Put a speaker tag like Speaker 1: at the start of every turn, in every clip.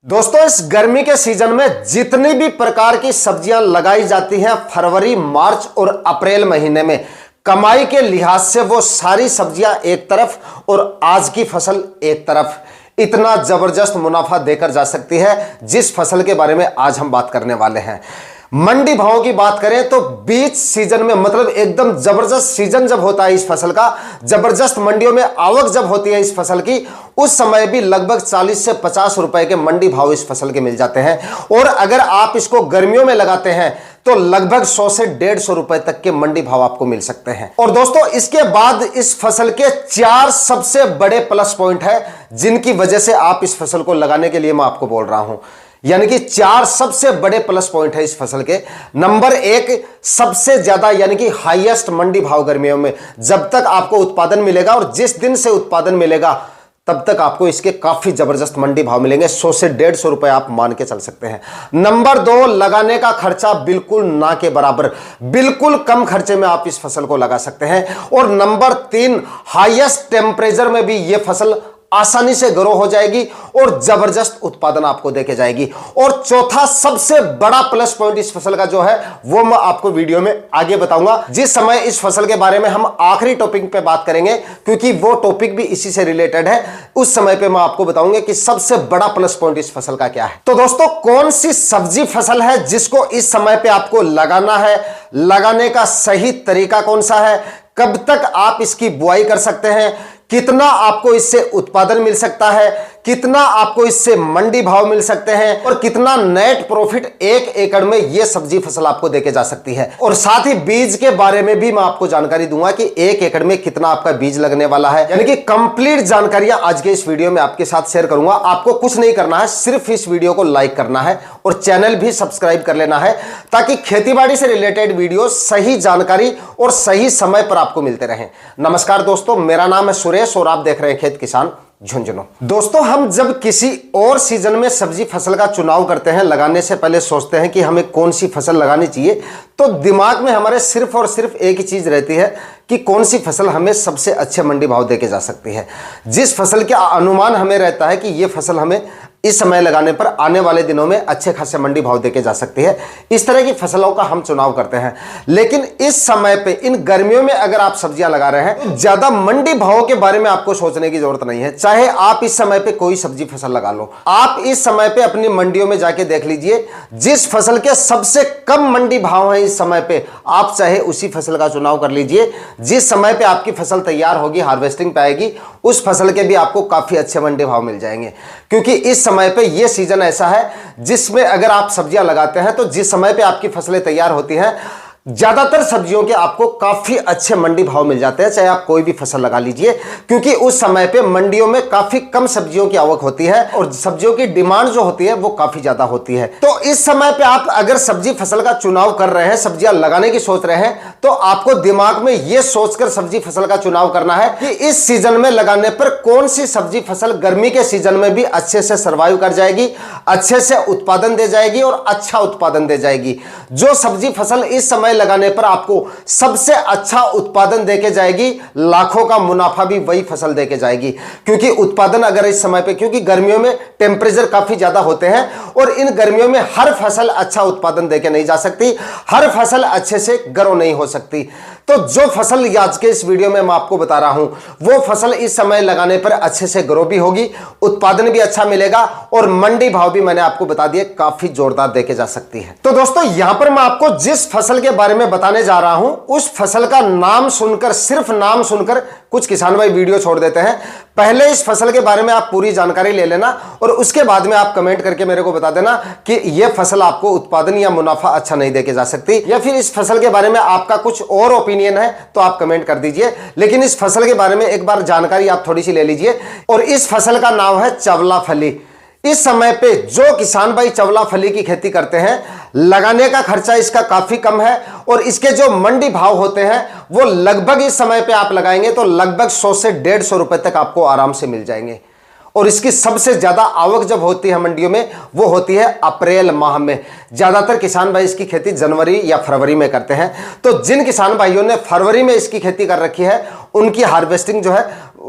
Speaker 1: दोस्तों, इस गर्मी के सीजन में जितनी भी प्रकार की सब्जियां लगाई जाती हैं फरवरी, मार्च और अप्रैल महीने में, कमाई के लिहाज से वो सारी सब्जियां एक तरफ और आज की फसल एक तरफ, इतना जबरदस्त मुनाफा देकर जा सकती है जिस फसल के बारे में आज हम बात करने वाले हैं। मंडी भावों की बात करें तो बीच सीजन में, मतलब एकदम जबरदस्त सीजन जब होता है इस फसल का, जबरदस्त मंडियों में आवक जब होती है इस फसल की, उस समय भी लगभग 40 से 50 रुपए के मंडी भाव इस फसल के मिल जाते हैं। और अगर आप इसको गर्मियों में लगाते हैं तो लगभग 100 से 150 रुपए तक के मंडी भाव आपको मिल सकते हैं। और दोस्तों, इसके बाद इस फसल के 4 सबसे बड़े प्लस पॉइंट है जिनकी वजह से आप इस फसल को लगाने के लिए मैं आपको बोल रहा हूं। यानी कि 4 सबसे बड़े प्लस पॉइंट है इस फसल के। नंबर 1, सबसे ज्यादा यानी कि हाईएस्ट मंडी भाव गर्मियों में। जब तक आपको उत्पादन मिलेगा और जिस दिन से उत्पादन मिलेगा तब तक आपको इसके काफी जबरदस्त मंडी भाव मिलेंगे। 100 से 150 रुपए आप मान के चल सकते हैं। नंबर 2, लगाने का खर्चा बिल्कुल ना के बराबर, बिल्कुल कम खर्चे में आप इस फसल को लगा सकते हैं। और नंबर 3, हाईएस्ट टेम्परेचर में भी यह फसल आसानी से ग्रो हो जाएगी और जबरदस्त उत्पादन आपको देके जाएगी। और चौथा सबसे बड़ा प्लस पॉइंट इस फसल का जो है वो मैं आपको वीडियो में आगे बताऊंगा। जिस समय इस फसल के बारे में हम आखिरी टॉपिक पे बात करेंगे, क्योंकि वो टॉपिक भी इसी से रिलेटेड है, उस समय पे मैं आपको बताऊंगा कि सबसे बड़ा प्लस पॉइंट इस फसल का क्या है। तो दोस्तों, कौन सी सब्जी फसल है जिसको इस समय पे आपको लगाना है, लगाने का सही तरीका कौन सा है, कब तक आप इसकी बुआई कर सकते हैं, कितना आपको इससे उत्पादन मिल सकता है, कितना आपको इससे मंडी भाव मिल सकते हैं और कितना नेट प्रॉफिट 1 एकड़ में यह सब्जी फसल आपको देके जा सकती है। और साथ ही बीज के बारे में भी मैं आपको जानकारी दूंगा कि 1 एकड़ में कितना आपका बीज लगने वाला है। यानी कि कंप्लीट जानकारियां आज के इस वीडियो में आपके साथ शेयर करूंगा। आपको कुछ नहीं करना है, सिर्फ इस वीडियो को लाइक करना है और चैनल भी सब्सक्राइब कर लेना है, ताकि खेतीबाड़ी से रिलेटेड वीडियो सही जानकारी और सही समय पर आपको मिलते रहें। नमस्कार दोस्तों, मेरा नाम है सुरेश और आप देख रहे हैं खेत किसान झुंझुनू। दोस्तों, हम जब किसी और सीजन में सब्जी फसल का चुनाव करते हैं, लगाने से पहले सोचते हैं कि हमें कौन सी फसल लगानी चाहिए, तो दिमाग में हमारे सिर्फ और सिर्फ एक ही चीज रहती है कि कौन सी फसल हमें सबसे अच्छे मंडी भाव देके जा सकती है। जिस फसल का अनुमान हमें रहता है कि यह फसल हमें इस समय लगाने पर आने वाले दिनों में अच्छे खासे मंडी भाव देके जा सकती है, इस तरह की फसलों का हम चुनाव करते हैं। लेकिन इस समय पे, इन गर्मियों में अगर आप सब्जियां लगा रहे हैं तो ज्यादा मंडी भाव के बारे में आपको सोचने की जरूरत नहीं है। चाहे आप इस समय पे कोई सब्जी फसल लगा लो, आप इस समय पे अपनी मंडियों में जाके देख लीजिए, जिस फसल के सबसे कम मंडी भाव है इस समय पे, आप चाहे उसी फसल का चुनाव कर लीजिए। जिस समय पे आपकी फसल तैयार होगी, हार्वेस्टिंग पे आएगी, उस फसल के भी आपको काफी अच्छे मंडी भाव मिल जाएंगे। क्योंकि इस समय पे ये सीजन ऐसा है जिसमें अगर आप सब्जियां लगाते हैं तो जिस समय पे आपकी फसलें तैयार होती हैं, ज्यादातर सब्जियों के आपको काफी अच्छे मंडी भाव मिल जाते हैं, चाहे आप कोई भी फसल लगा लीजिए। क्योंकि उस समय पे मंडियों में काफी कम सब्जियों की आवक होती है और सब्जियों की डिमांड जो होती है वो काफी ज्यादा होती है। तो इस समय पे आप अगर सब्जी फसल का चुनाव कर रहे हैं, सब्जियां लगाने की सोच रहे हैं, तो आपको दिमाग में यह सोचकर सब्जी फसल का चुनाव करना है कि इस सीजन में लगाने पर कौन सी सब्जी फसल गर्मी के सीजन में भी अच्छे से सर्वाइव कर जाएगी, अच्छे से उत्पादन दे जाएगी और अच्छा उत्पादन दे जाएगी। जो सब्जी फसल इस समय लगाने पर आपको सबसे अच्छा उत्पादन देके जाएगी, लाखों का मुनाफा भी वही फसल देके जाएगी। क्योंकि उत्पादन अगर इस समय पे, क्योंकि गर्मियों में टेम्परेचर काफी ज्यादा होते हैं और इन गर्मियों में हर फसल अच्छा उत्पादन देके नहीं जा सकती, हर फसल अच्छे से ग्रो नहीं हो सकती। तो जो फसल आज के इस वीडियो में मैं आपको बता रहा हूं, वो फसल इस समय लगाने पर अच्छे से ग्रो भी होगी, उत्पादन भी अच्छा मिलेगा और मंडी भाव भी मैंने आपको बता दिए काफी जोरदार देके जा सकती है। तो दोस्तों, यहां पर मैं आपको जिस फसल के बारे में बताने जा रहा हूं, उस फसल का नाम सुनकर, सिर्फ नाम सुनकर कुछ किसान भाई वीडियो छोड़ देते हैं। पहले इस फसल के बारे में आप पूरी जानकारी ले लेना और उसके बाद में आप कमेंट करके मेरे को बता देना कि यह फसल आपको उत्पादन या मुनाफा अच्छा नहीं देके जा सकती, या फिर इस फसल के बारे में आपका कुछ और ओपिनियन है तो आप कमेंट कर दीजिए। लेकिन इस फसल के बारे में एक बार जानकारी आप थोड़ी सी ले लीजिए। और इस फसल का नाम है चवला फली। इस समय पे जो किसान भाई चवला फली की खेती करते हैं, लगाने का खर्चा इसका काफी कम है और इसके जो मंडी भाव होते हैं वो लगभग, इस समय पे आप लगाएंगे तो लगभग 100 से 150 रुपए तक आपको आराम से मिल जाएंगे। और इसकी सबसे ज्यादा आवक जब होती है मंडियों में, वो होती है अप्रैल माह में। ज्यादातर किसान भाई इसकी खेती जनवरी या फरवरी में करते हैं। तो जिन किसान भाइयों ने फरवरी में इसकी खेती कर रखी है, उनकी हार्वेस्टिंग जो है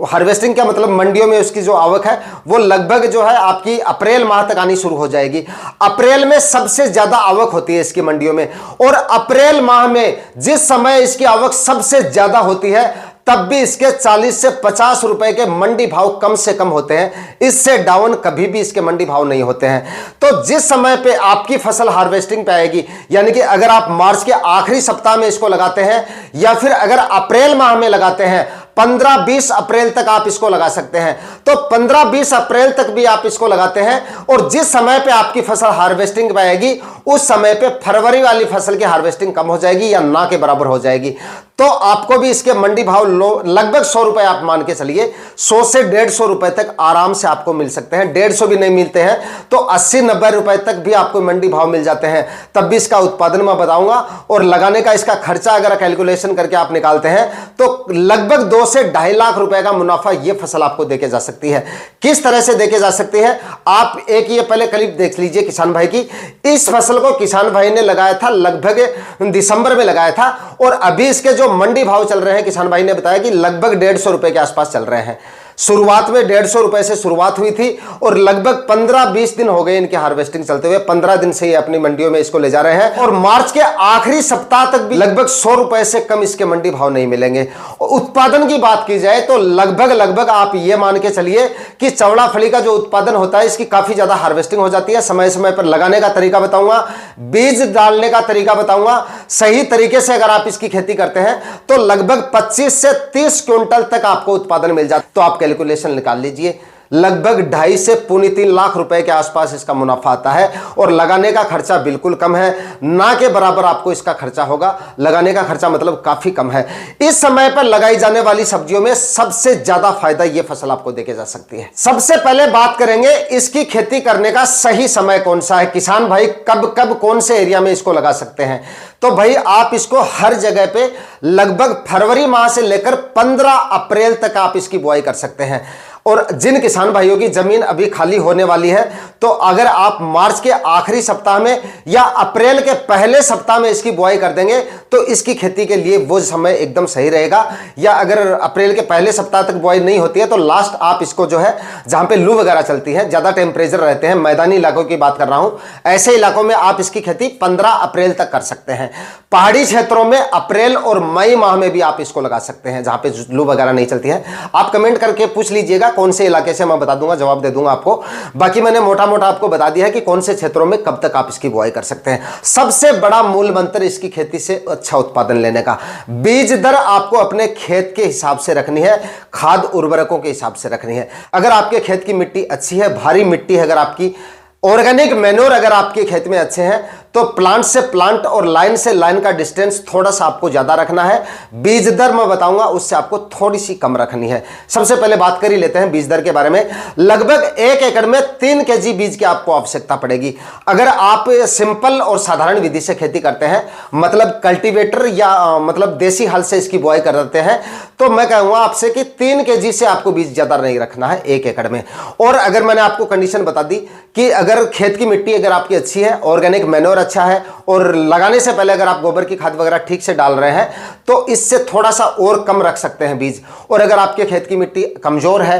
Speaker 1: हार्वेस्टिंग क्या मतलब मंडियों में उसकी जो आवक है वो लगभग जो है आपकी अप्रैल माह तक आनी शुरू हो जाएगी। अप्रैल में सबसे ज्यादा आवक होती है इसकी मंडियों में, और अप्रैल माह में जिस समय इसकी आवक सबसे ज्यादा होती है तब भी इसके 40 से 50 रुपए के मंडी भाव कम से कम होते हैं, इससे डाउन कभी भी इसके मंडी भाव नहीं होते हैं। तो जिस समय पे आपकी फसल हार्वेस्टिंग पे आएगी, यानी कि अगर आप मार्च के आखिरी सप्ताह में इसको लगाते हैं या फिर अगर अप्रैल माह में लगाते हैं, 15-20 अप्रैल तक आप इसको लगा सकते हैं, तो 15-20 अप्रैल तक भी आप इसको लगाते हैं और जिस समय पे आपकी फसल हार्वेस्टिंग पे आएगी उस समय पे फरवरी वाली फसल की हार्वेस्टिंग कम हो जाएगी या ना के बराबर हो जाएगी। तो आपको भी इसके मंडी भाव लगभग 100 रुपए आप मान के चलिए, 100 से 150 रुपए तक आराम से आपको मिल सकते हैं। 150 भी नहीं मिलते हैं तो 80-90 रुपए तक भी आपको मंडी भाव मिल जाते हैं। तब भी इसका उत्पादन मैं बताऊंगा, और लगाने का इसका खर्चा अगर कैलकुलेशन करके आप निकालते हैं तो लगभग 2 से 2.5 लाख रुपए का मुनाफा यह फसल आपको देके जा सकती है। किस तरह से देके जा सकती है, आप एक ये पहले क्लिप देख लीजिए किसान भाई की। इस फसल को किसान भाई ने लगाया था लगभग दिसंबर में लगाया था, और अभी इसके जो मंडी भाव चल रहे हैं किसान भाई ने बताया कि लगभग 150 रुपए के आसपास चल रहे हैं। शुरुआत में 150 रुपए से शुरुआत हुई थी और लगभग 15-20 दिन हो गए इनके हार्वेस्टिंग चलते हुए, 15 दिन से ये अपनी मंडियों में इसको ले जा रहे हैं, और मार्च के आखिरी सप्ताह तक भी लगभग 100 रुपए से कम इसके मंडी भाव नहीं मिलेंगे। और उत्पादन की बात की जाए तो लगभग आप ये मान के चलिए कि चौड़ा फली का जो उत्पादन होता है इसकी काफी ज्यादा हार्वेस्टिंग हो जाती है। समय समय पर लगाने का तरीका बताऊंगा, बीज डालने का तरीका बताऊंगा। सही तरीके से अगर आप इसकी खेती करते हैं तो लगभग 25 से 30 क्विंटल तक आपको उत्पादन मिल जाता है। तो आप कैलकुलेशन निकाल लीजिए, लगभग 2.5 से 3.25 लाख रुपए के आसपास इसका मुनाफा आता है, और लगाने का खर्चा बिल्कुल कम है, ना के बराबर आपको इसका खर्चा होगा। लगाने का खर्चा मतलब काफी कम है। इस समय पर लगाई जाने वाली सब्जियों में सबसे ज्यादा फायदा यह फसल आपको देके जा सकती है। सबसे पहले बात करेंगे इसकी खेती करने का सही समय कौन सा है, किसान भाई कब कब कौन से एरिया में इसको लगा सकते हैं। तो भाई आप इसको हर जगह पे लगभग फरवरी माह से लेकर 15 अप्रैल तक आप इसकी बुआई कर सकते हैं। और जिन किसान भाइयों की जमीन अभी खाली होने वाली है, तो अगर आप मार्च के आखिरी सप्ताह में या अप्रैल के पहले सप्ताह में इसकी बुआई कर देंगे तो इसकी खेती के लिए वो समय एकदम सही रहेगा। या अगर अप्रैल के पहले सप्ताह तक बुआई नहीं होती है तो लास्ट आप इसको जो है जहां पे लू वगैरह चलती है, ज्यादा टेम्परेचर रहते हैं, मैदानी इलाकों की बात कर रहा हूं, ऐसे इलाकों में आप इसकी खेती 15 अप्रैल तक कर सकते हैं। पहाड़ी क्षेत्रों में अप्रैल और मई माह में भी आप इसको लगा सकते हैं जहां पे लू वगैरह नहीं चलती है। आप कमेंट करके पूछ लीजिएगा कौन से इलाके से, मैं बता दूंगा, जवाब दे दूंगा आपको। बाकी मैंने मोटा मोटा आपको बता दिया है कि कौन से क्षेत्रों में कब तक आप इसकी बुआई कर सकते हैं। सबसे बड़ा मूल मंत्र इसकी खेती से अच्छा उत्पादन लेने का, बीज दर आपको अपने खेत के हिसाब से रखनी है, खाद उर्वरकों के हिसाब से रखनी है। अगर आपके खेत की मिट्टी अच्छी है, भारी मिट्टी है, अगर आपकी ऑर्गेनिक मैन्योर अगर आपके खेत में अच्छे हैं, तो प्लांट से प्लांट और लाइन से लाइन का डिस्टेंस थोड़ा सा आपको ज्यादा रखना है। बीज दर मैं बताऊंगा उससे आपको थोड़ी सी कम रखनी है। सबसे पहले बात कर ही लेते हैं बीज दर के बारे में। लगभग 1 एकड़ में 3 kg बीज की आपको आवश्यकता पड़ेगी। अगर आप सिंपल और साधारण विधि से खेती करते हैं, मतलब कल्टीवेटर या मतलब देसी हल से इसकी बुआई कर देते हैं, तो मैं कहूंगा आपसे कि 3 kg से आपको बीज ज्यादा नहीं रखना है 1 एकड़ में। और अगर मैंने आपको कंडीशन बता दी कि अगर खेत की मिट्टी अगर आपकी अच्छी है, ऑर्गेनिक मैन्योर अच्छा है, और लगाने से पहले अगर आप गोबर की खाद वगैरह ठीक से डाल रहे हैं तो इससे थोड़ा सा और कम रख सकते हैं बीज। और अगर आपके खेत की मिट्टी कमजोर है,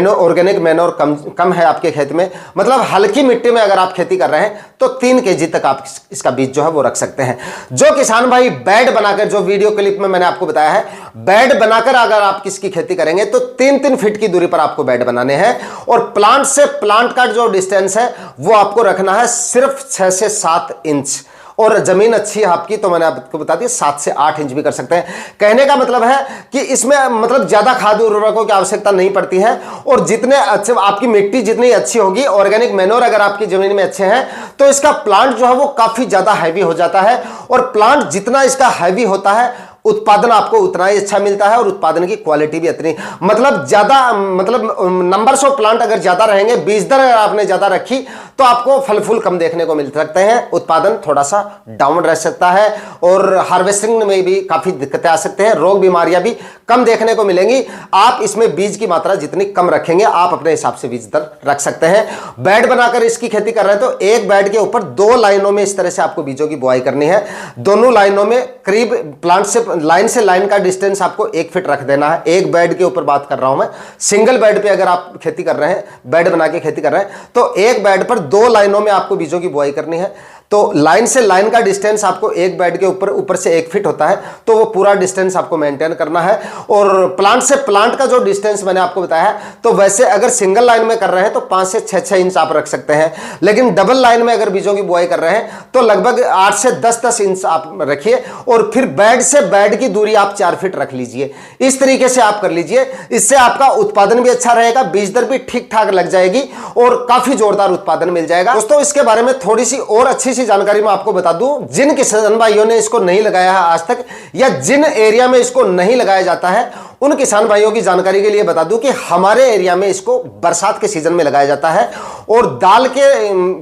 Speaker 1: ऑर्गेनिक मैन्योर कम है आपके खेत में, मतलब हल्की मिट्टी में अगर आप खेती कर रहे हैं, तो 3 kg तक आप इसका बीज जो है वो रख सकते हैं। जो किसान भाई बेड बनाकर, जो वीडियो क्लिप में मैंने आपको बताया है, बेड बनाकर अगर आप किसकी खेती करेंगे तो 3-3 फीट की दूरी पर आपको बेड बनाने हैं, और प्लांट से प्लांट का जो डिस्टेंस है वो आपको रखना है सिर्फ 6 से 7 इंच। और जमीन अच्छी है आपकी तो मैंने आपको बता दिया 7 से 8 इंच भी कर सकते हैं। कहने का मतलब है कि इसमें मतलब ज्यादा खाद उर्वरकों की आवश्यकता नहीं पड़ती है, और जितने अच्छे आपकी मिट्टी जितनी अच्छी होगी, ऑर्गेनिक मैन्योर अगर आपकी जमीन में अच्छे हैं, तो इसका प्लांट जो है वो काफी ज्यादा हैवी हो जाता है। और प्लांट जितना इसका हैवी होता है उत्पादन आपको उतना ही अच्छा मिलता है, और उत्पादन की क्वालिटी भी इतनी, मतलब ज्यादा, मतलब नंबर्स ऑफ प्लांट अगर ज्यादा रहेंगे, बीज दर अगर आपने ज्यादा रखी तो आपको फल फूल कम देखने को मिल सकते हैं, उत्पादन थोड़ा सा डाउन रह सकता है, और हार्वेस्टिंग में भी काफी दिक्कतें आ सकते हैं, रोग बीमारियां भी कम देखने को मिलेंगी। आप इसमें बीज की मात्रा जितनी कम रखेंगे, आप अपने हिसाब से बीज दर रख सकते हैं। बेड बनाकर इसकी खेती कर रहे हैं तो एक बेड के ऊपर 2 लाइनों में इस तरह से आपको बीजों की बुआई करनी है। दोनों लाइनों में करीब प्लांट से लाइन से लाइन का डिस्टेंस आपको 1 फीट रख देना है। एक बेड के ऊपर बात कर रहा हूं मैं, सिंगल बेड पे अगर आप खेती कर रहे हैं, बेड बना के खेती कर रहे हैं, तो एक बेड पर 2 लाइनों में आपको बीजों की बुआई करनी है। तो लाइन से लाइन का डिस्टेंस आपको एक बेड के ऊपर से 1 फीट होता है, तो वो पूरा डिस्टेंस आपको मेंटेन करना है। और प्लांट से प्लांट का जो डिस्टेंस मैंने आपको बताया है, तो वैसे अगर सिंगल लाइन में कर रहे हैं तो 5 से 6 इंच आप रख सकते हैं, लेकिन डबल लाइन में अगर बीजों की बुआई कर रहे हैं तो लगभग 8 से 10 इंच आप रखिए, और फिर बेड से बेड की दूरी आप 4 फीट रख लीजिए। इस तरीके से आप कर लीजिए, इससे आपका उत्पादन भी अच्छा रहेगा, बीज दर भी ठीक ठाक लग जाएगी और काफी जोरदार उत्पादन मिल जाएगा। दोस्तों, इसके बारे में थोड़ी सी और अच्छी जानकारी मैं आपको बता दूं, जिन किसान भाइयों ने इसको नहीं लगाया है आज तक, या जिन एरिया में इसको नहीं लगाया जाता है, उन किसान भाइयों की जानकारी के लिए बता दूं कि हमारे एरिया में इसको बरसात के सीजन में लगाया जाता है और दाल के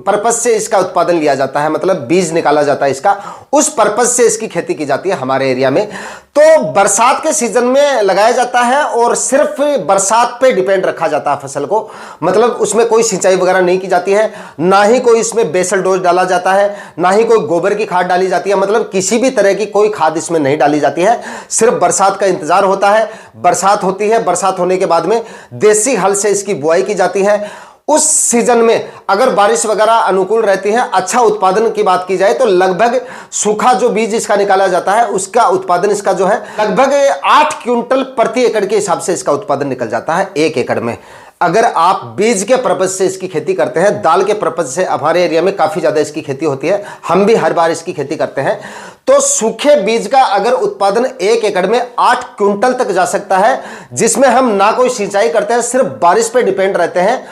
Speaker 1: पर्पज से इसका उत्पादन लिया जाता है, मतलब बीज निकाला जाता है इसका, उस पर्पज से इसकी खेती की जाती है हमारे एरिया में। तो बरसात के सीजन में लगाया जाता है और सिर्फ बरसात पे डिपेंड रखा जाता है फसल को, मतलब उसमें कोई सिंचाई वगैरह नहीं की जाती है, ना ही कोई इसमें बेसल डोज डाला जाता है, ना ही कोई गोबर की खाद डाली जाती है, मतलब किसी भी तरह की कोई खाद इसमें नहीं डाली जाती है। सिर्फ बरसात का इंतजार होता है, बरसात होती है, बरसात होने के बाद में देसी हल से इसकी बुआई की जाती है। उस सीजन में अगर बारिश वगैरह अनुकूल रहती है, अच्छा उत्पादन की बात की जाए तो लगभग सूखा जो बीज इसका निकाला जाता है उसका उत्पादन इसका जो है लगभग 8 क्विंटल प्रति एकड़ के हिसाब से इसका उत्पादन निकल जाता है 1 एकड़ में। अगर आप बीज के पर्पज से इसकी खेती करते हैं, दाल के पर्पज से हमारे एरिया में काफी ज्यादा इसकी खेती होती है, हम भी हर बार इसकी खेती करते हैं, तो सूखे बीज का अगर उत्पादन 1 एकड़ में 8 क्विंटल तक जा सकता है, जिसमें हम ना कोई सिंचाई करते हैं, सिर्फ बारिश पे डिपेंड रहते हैं,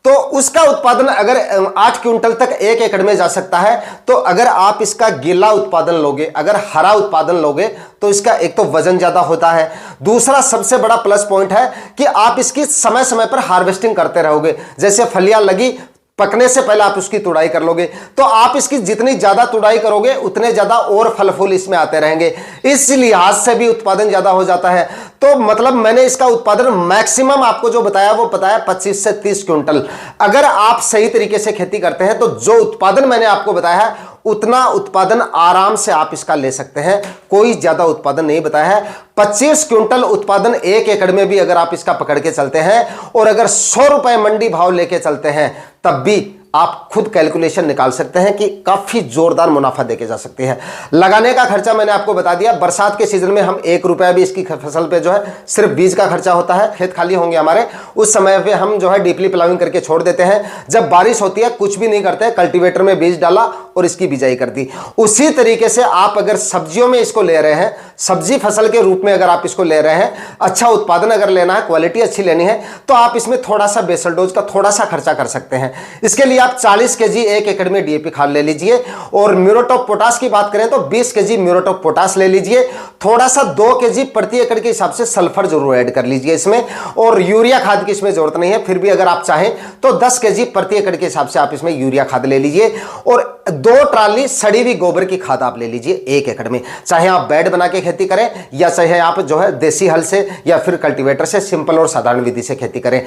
Speaker 1: तो उसका उत्पादन अगर 8 क्विंटल तक 1 एकड़ में जा सकता है। तो अगर आप इसका गीला उत्पादन लोगे, अगर हरा उत्पादन लोगे, तो इसका एक तो वजन ज्यादा होता है, दूसरा सबसे बड़ा प्लस पॉइंट है कि आप इसकी समय समय पर हार्वेस्टिंग करते रहोगे। जैसे फलियां लगी, पकने से पहले आप उसकी तुड़ाई कर लोगे, तो आप इसकी जितनी ज्यादा तुड़ाई करोगे उतने ज्यादा और फल फूल इसमें आते रहेंगे, इस लिहाज से भी उत्पादन ज्यादा हो जाता है। तो मतलब मैंने इसका उत्पादन मैक्सिमम आपको जो बताया वो बताया 25 से 30 क्विंटल। अगर आप सही तरीके से खेती करते हैं तो जो उत्पादन मैंने आपको बताया है उतना उत्पादन आराम से आप इसका ले सकते हैं, कोई ज्यादा उत्पादन नहीं बताया है। 25 क्विंटल उत्पादन 1 एकड़ में भी अगर आप इसका पकड़ के चलते हैं और अगर 100 रुपए मंडी भाव लेके चलते हैं, तब भी आप खुद कैलकुलेशन निकाल सकते हैं कि काफी जोरदार मुनाफा देके जा सकते हैं। लगाने का खर्चा मैंने आपको बता दिया, बरसात के सीजन में हम 1 रुपया भी इसकी फसल पे जो है सिर्फ बीज का खर्चा होता है। खेत खाली होंगे हमारे, उस समय पे हम जो है डीपली प्लाविंग करके छोड़ देते हैं। जब बारिश होती है कुछ भी नहीं करते, कल्टीवेटर में बीज डाला और इसकी बिजाई कर दी। उसी तरीके से आप अगर सब्जियों में इसको ले रहे हैं, सब्जी फसल के रूप में अगर आप इसको ले रहे हैं, अच्छा उत्पादन अगर लेना है, क्वालिटी अच्छी लेनी है, तो आप इसमें थोड़ा सा बेसल डोज का थोड़ा सा खर्चा कर सकते हैं। इसके लिए आप 40 केजी 1 एकड़ में डीएपी खाद ले लीजिए, और म्यूरेटॉप पोटाश की बात करें तो 20 केजी म्यूरेटॉप पोटाश ले लीजिए। थोड़ा सा 2 केजी प्रति एकड़ के हिसाब से सल्फर जरूर ऐड कर लीजिए इसमें, और यूरिया खाद की इसमें जरूरत नहीं है। फिर भी अगर आप चाहें तो 10 केजी प्रति एकड़ के हिसाब से आप इसमें यूरिया खाद ले लीजिए, और 2 ट्राली सड़ी हुई गोबर की खाद आप ले लीजिए 1 एकड़ में। चाहे आप बेड बना के खेती करें या चाहे आप जो है देसी हल से या फिर कल्टीवेटर से सिंपल और साधारण विधि से खेती करें।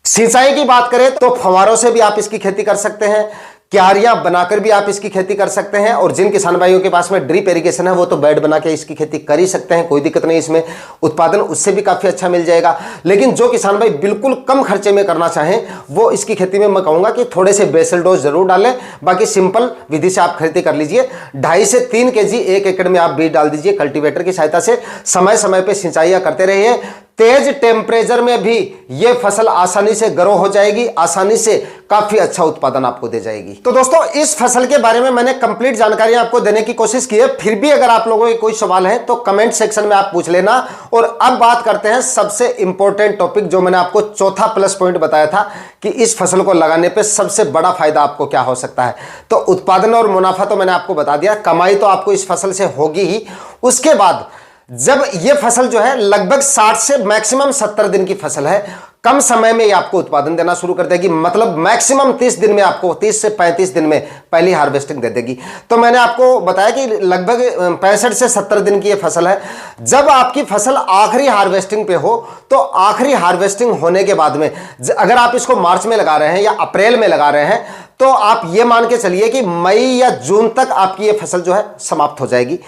Speaker 1: सिंचाई की बात करें तो फव्वारों से भी आप इसकी खेती कर सकते हैं, क्यारियां बनाकर भी आप इसकी खेती कर सकते हैं, और जिन किसान भाइयों के पास में ड्रिप इरिगेशन है वो तो बेड बना के इसकी खेती कर ही सकते हैं, कोई दिक्कत नहीं, इसमें उत्पादन उससे भी काफी अच्छा मिल जाएगा। लेकिन जो किसान भाई बिल्कुल कम खर्चे में करना चाहें, वो इसकी खेती में मैं कहूंगा कि थोड़े से बेसल डोज जरूर डालें, बाकी सिंपल विधि से आप खेती कर लीजिए। 2.5 से 3 केजी 1 एकड़ में आप बीज डाल दीजिए कल्टीवेटर की सहायता से, समय समय पर सिंचाइयां करते रहिए। तेज टेम्परेचर में भी यह फसल आसानी से ग्रो हो जाएगी, आसानी से काफी अच्छा उत्पादन आपको दे जाएगी। तो दोस्तों, इस फसल के बारे में मैंने कंप्लीट जानकारी आपको देने की कोशिश की है। फिर भी अगर आप लोगों के कोई सवाल है तो कमेंट सेक्शन में आप पूछ लेना। और अब बात करते हैं सबसे इंपॉर्टेंट टॉपिक, जो मैंने आपको चौथा प्लस पॉइंट बताया था कि इस फसल को लगाने पे सबसे बड़ा फायदा आपको क्या हो सकता है। तो उत्पादन और मुनाफा तो मैंने आपको बता दिया, कमाई तो आपको इस फसल से होगी ही। उसके बाद जब ये फसल जो है लगभग 60 से मैक्सिमम 70 दिन की फसल है, कम समय में ये आपको उत्पादन देना शुरू कर देगी, मतलब मैक्सिमम 30 दिन में आपको 30 से 35 दिन में पहली हार्वेस्टिंग दे देगी। तो मैंने आपको बताया कि लगभग 65 से 70 दिन की ये फसल है। जब आपकी फसल आखिरी हार्वेस्टिंग पे हो, तो आखिरी हार्वेस्टिंग होने के बाद में अगर आप इसको मार्च में लगा रहे हैं या अप्रैल में लगा रहे हैं, तो आप ये मान के चलिए कि मई या जून तक आपकी ये फसल जो है समाप्त हो जाएगी।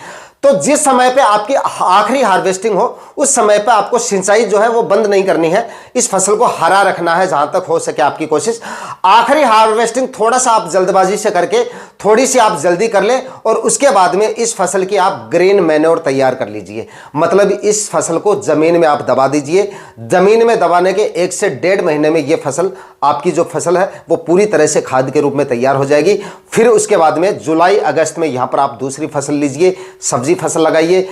Speaker 1: तो जिस समय पे आपकी आखिरी हार्वेस्टिंग हो उस समय पे आपको सिंचाई जो है वो बंद नहीं करनी है, इस फसल को हरा रखना है जहां तक हो सके आपकी कोशिश। आखिरी हार्वेस्टिंग थोड़ा सा आप जल्दबाजी से करके थोड़ी सी आप जल्दी कर ले और उसके बाद में इस फसल की आप ग्रीन मैन्योर तैयार कर लीजिए। मतलब इस फसल को जमीन में आप दबा दीजिए। जमीन में दबाने के 1 से 1.5 महीने में ये फसल, आपकी जो फसल है वो पूरी तरह से खाद के रूप में तैयार हो जाएगी। फिर उसके बाद में जुलाई अगस्त में यहां पर आप दूसरी फसल लीजिए, सब्जी फसल लगाइए।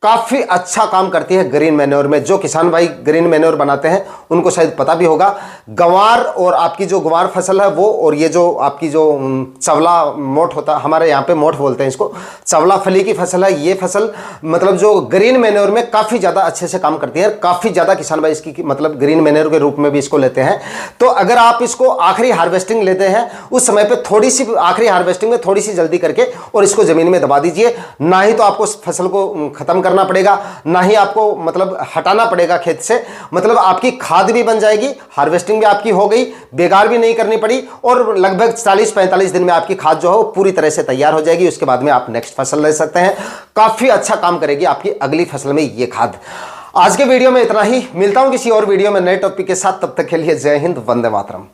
Speaker 1: काफी अच्छा काम करती है ग्रीन मैन्योर में। जो किसान भाई ग्रीन मैन्योर बनाते हैं उनको शायद पता भी होगा। गंवार और आपकी जो गंवार फसल है वो, और ये जो आपकी जो चवला मोठ होता है, हमारे यहाँ पे मोठ बोलते हैं इसको, चवला फली की फसल है, ये फसल मतलब जो ग्रीन मैन्योर में काफी ज्यादा अच्छे से काम करती है। काफी ज्यादा किसान भाई इसकी मतलब ग्रीन मैन्योर के रूप में भी इसको लेते हैं। तो अगर आप इसको आखिरी हार्वेस्टिंग लेते हैं उस समय पे थोड़ी सी आखिरी हार्वेस्टिंग में थोड़ी सी जल्दी करके और इसको जमीन में दबा दीजिए। ना ही तो आपको फसल को खत्म करना पड़ेगा, ना ही आपको मतलब हटाना पड़ेगा खेत से। मतलब आपकी खाद भी बन जाएगी, हार्वेस्टिंग भी आपकी हो गई, बेकार भी नहीं करनी पड़ी, और लगभग 40-45 दिन में आपकी खाद जो है वो पूरी तरह से तैयार हो जाएगी। उसके बाद में आप नेक्स्ट फसल ले सकते हैं। काफी अच्छा काम करेगी आपकी अगली फसल में ये खाद। आज के वीडियो में इतना ही, मिलता हूं किसी और वीडियो में नए टॉपिक के साथ। तब तक के लिए जय हिंद, वंदे मातरम।